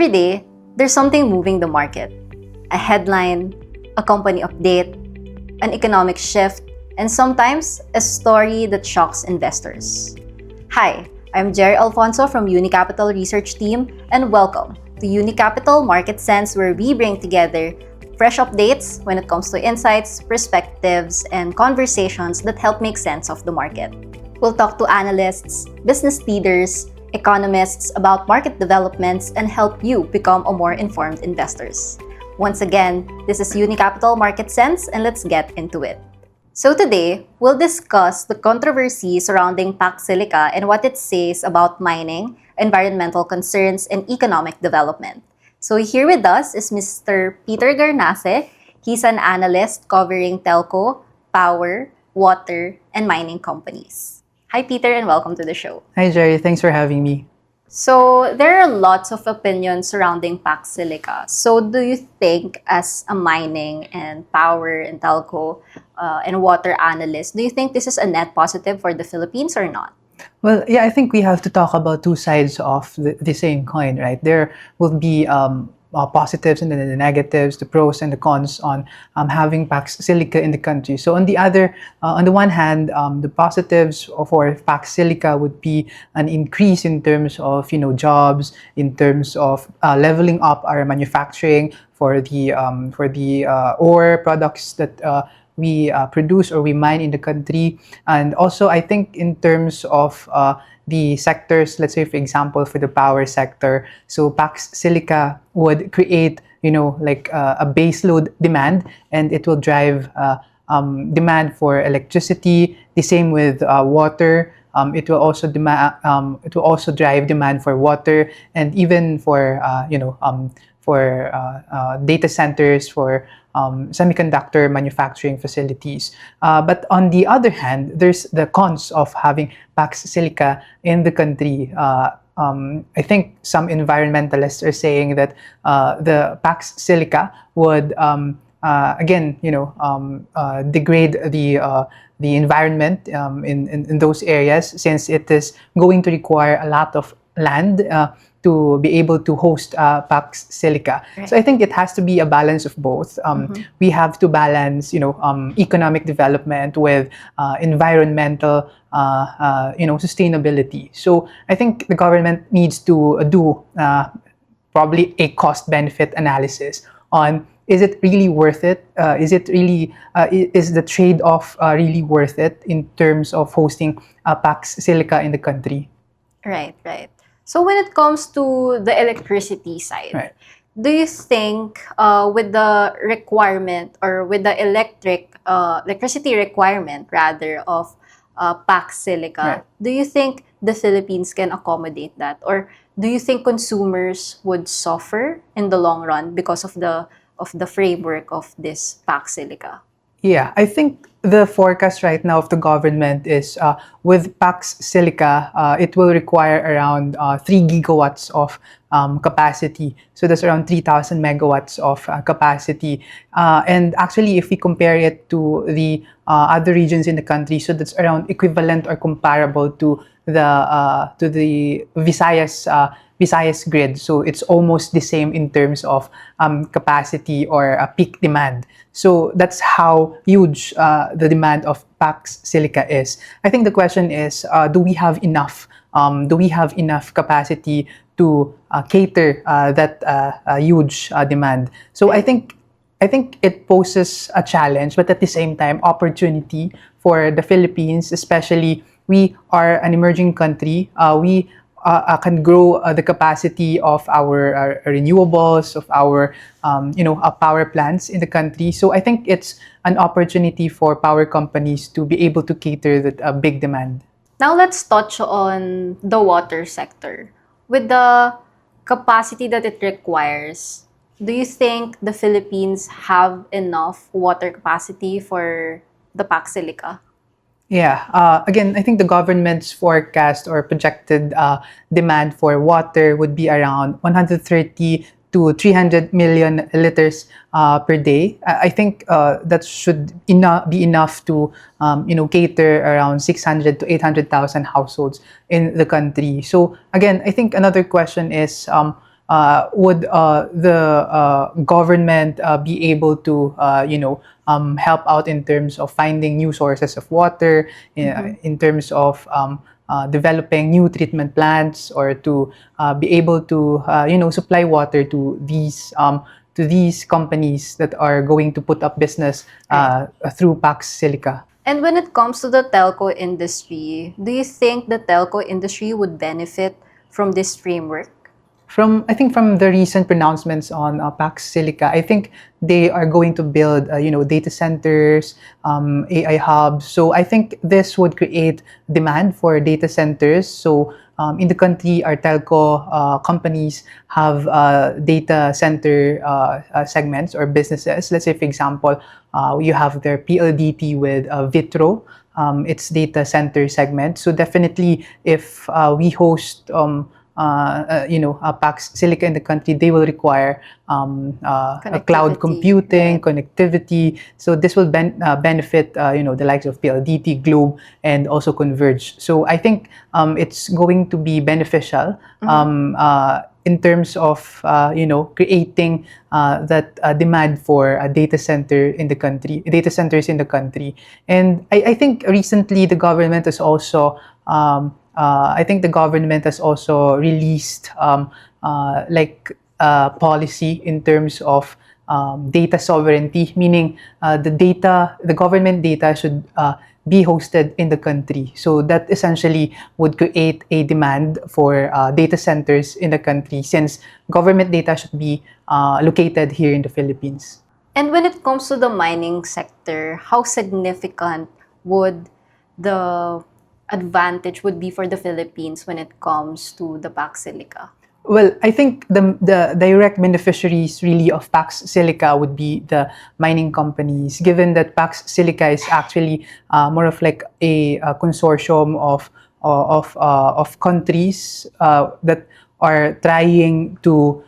Every day, there's something moving the market. A headline, a company update, an economic shift, and sometimes a story that shocks investors. Hi, I'm Jeri Alfonso from Unicapital Research Team, and welcome to Unicapital Market Sense, where we bring together fresh updates when it comes to insights, perspectives, and conversations that help make sense of the market. We'll talk to analysts, business leaders, economists about market developments and help you become a more informed investors. Once again, this is Unicapital Market Sense, and let's get into it. So today, we'll discuss the controversy surrounding Pax Silica and what it says about mining, environmental concerns, and economic development. So here with us is Mr. Peter Garnace. He's an analyst covering telco, power, water, and mining companies. Hi, Peter, and welcome to the show. Hi, Jeri. Thanks for having me. So, there are lots of opinions surrounding Pax Silica. So, do you think, as a mining and power and telco and water analyst, do you think this is a net positive for the Philippines or not? Well, yeah, I think we have to talk about two sides of the same coin, right? There will be positives and then the negatives, the pros and the cons on having Pax Silica in the country. So on the one hand, the positives for Pax Silica would be an increase in terms of jobs, in terms of leveling up our manufacturing for the ore products that we produce or we mine in the country. And also, I think in terms of the sectors, let's say, for example, for the power sector, so Pax Silica would create, a baseload demand, and it will drive demand for electricity. The same with water. It will also drive demand for water, and even for data centers, for semiconductor manufacturing facilities. But on the other hand, there's the cons of having Pax Silica in the country. I think some environmentalists are saying that the Pax Silica would degrade the environment in those areas, since it is going to require a lot of land to be able to host Pax Silica. Right. So I think it has to be a balance of both. We have to balance, economic development with environmental, sustainability. So I think the government needs to do probably a cost-benefit analysis on, is it really worth it? Is the trade-off really worth it in terms of hosting Pax Silica in the country? Right. So when it comes to the electricity side, Right. do you think with the requirement or with the electricity requirement rather of Pax Silica, Right. do you think the Philippines can accommodate that, or do you think consumers would suffer in the long run because of the framework of this Pax Silica? Yeah, I think the forecast right now of the government is with Pax Silica, it will require around 3 gigawatts of capacity. So that's around 3,000 megawatts of capacity. And actually, if we compare it to the other regions in the country, so that's around equivalent or comparable to the Visayas grid. So it's almost the same in terms of capacity or peak demand. So that's how huge the demand of Pax Silica is. I think the question is, do we have enough? Do we have enough capacity to cater that huge demand? So I think it poses a challenge, but at the same time, opportunity for the Philippines. Especially, we are an emerging country. We can grow the capacity of our renewables, of our power plants in the country. So I think it's an opportunity for power companies to be able to cater that big demand. Now let's touch on the water sector. With the capacity that it requires, do you think the Philippines have enough water capacity for the Pax Silica? Yeah, again, I think the government's forecast or projected demand for water would be around 130 to 300 million liters per day. I think that should be enough to cater around 600 to 800,000 households in the country. So again, I think another question is would the government be able to, help out in terms of finding new sources of water, in terms of developing new treatment plants, or to be able to, supply water to these companies that are going to put up business through Pax Silica. And when it comes to the telco industry, do you think the telco industry would benefit from this framework? I think from the recent pronouncements on Pax Silica, I think they are going to build, data centers, AI hubs. So I think this would create demand for data centers. So in the country, our telco companies have data center segments or businesses. Let's say, for example, you have their PLDT with Vitro. Its data center segment. So definitely, if we host Pax Silica in the country, they will require cloud computing, right, connectivity. So this will benefit, the likes of PLDT, Globe, and also Converge. So I think it's going to be beneficial in terms of, creating that demand for a data centers in the country. And I think recently the government has also released policy in terms of data sovereignty, meaning the government data should be hosted in the country. So that essentially would create a demand for data centers in the country, since government data should be located here in the Philippines. And when it comes to the mining sector, how significant would the advantage would be for the Philippines when it comes to the Pax Silica? Well, I think the direct beneficiaries really of Pax Silica would be the mining companies, given that Pax Silica is actually more of like a consortium of countries that are trying to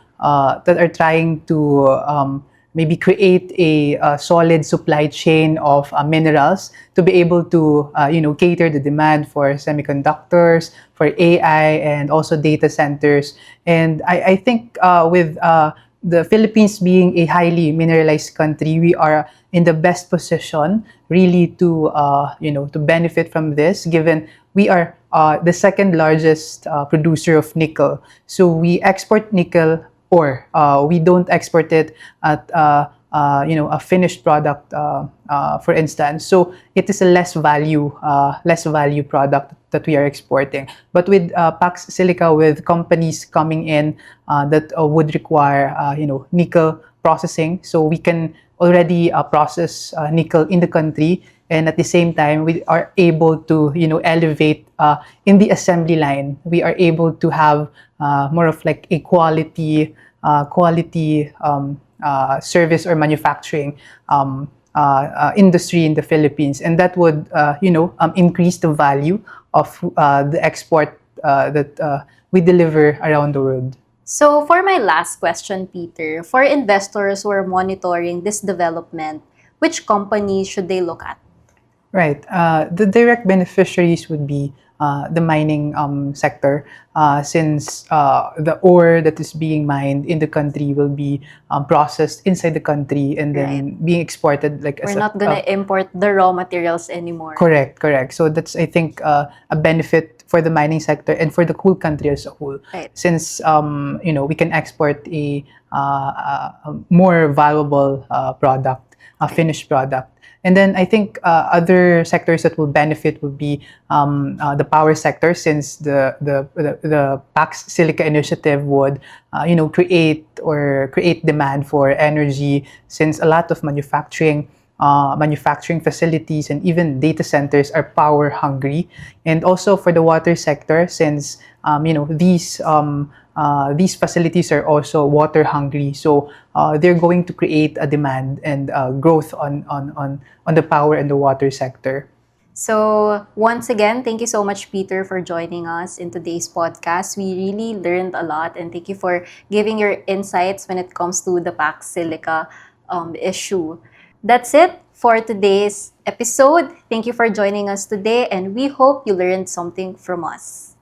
maybe create a solid supply chain of minerals to be able to cater the demand for semiconductors, for AI, and also data centers. And I think with the Philippines being a highly mineralized country, we are in the best position really to to benefit from this, given we are the second largest producer of nickel. So we export nickel, or we don't export it at a finished product, for instance. So it is a less value product that we are exporting. But with Pax Silica, with companies coming in that would require nickel processing, so we can already process nickel in the country, and at the same time we are able to elevate in the assembly line. We are able to have more of like a quality service or manufacturing industry in the Philippines, and that would increase the value of the export that we deliver around the world. So for my last question, Peter, for investors who are monitoring this development, which companies should they look at? Right. The direct beneficiaries would be the mining sector, since the ore that is being mined in the country will be processed inside the country and then being exported. We're not going to import the raw materials anymore. Correct. So that's, I think, a benefit for the mining sector and for the whole country as a whole, since we can export a more valuable product, a finished product. And then I think other sectors that will benefit would be the power sector, since the Pax Silica initiative would create demand for energy, since a lot of manufacturing facilities and even data centers are power hungry. And also for the water sector, since these facilities are also water hungry, so they're going to create a demand and growth on the power and the water sector. So once again, thank you so much, Peter, for joining us in today's podcast. We really learned a lot, and thank you for giving your insights when it comes to the Pax Silica issue. That's it for today's episode. Thank you for joining us today, and we hope you learned something from us.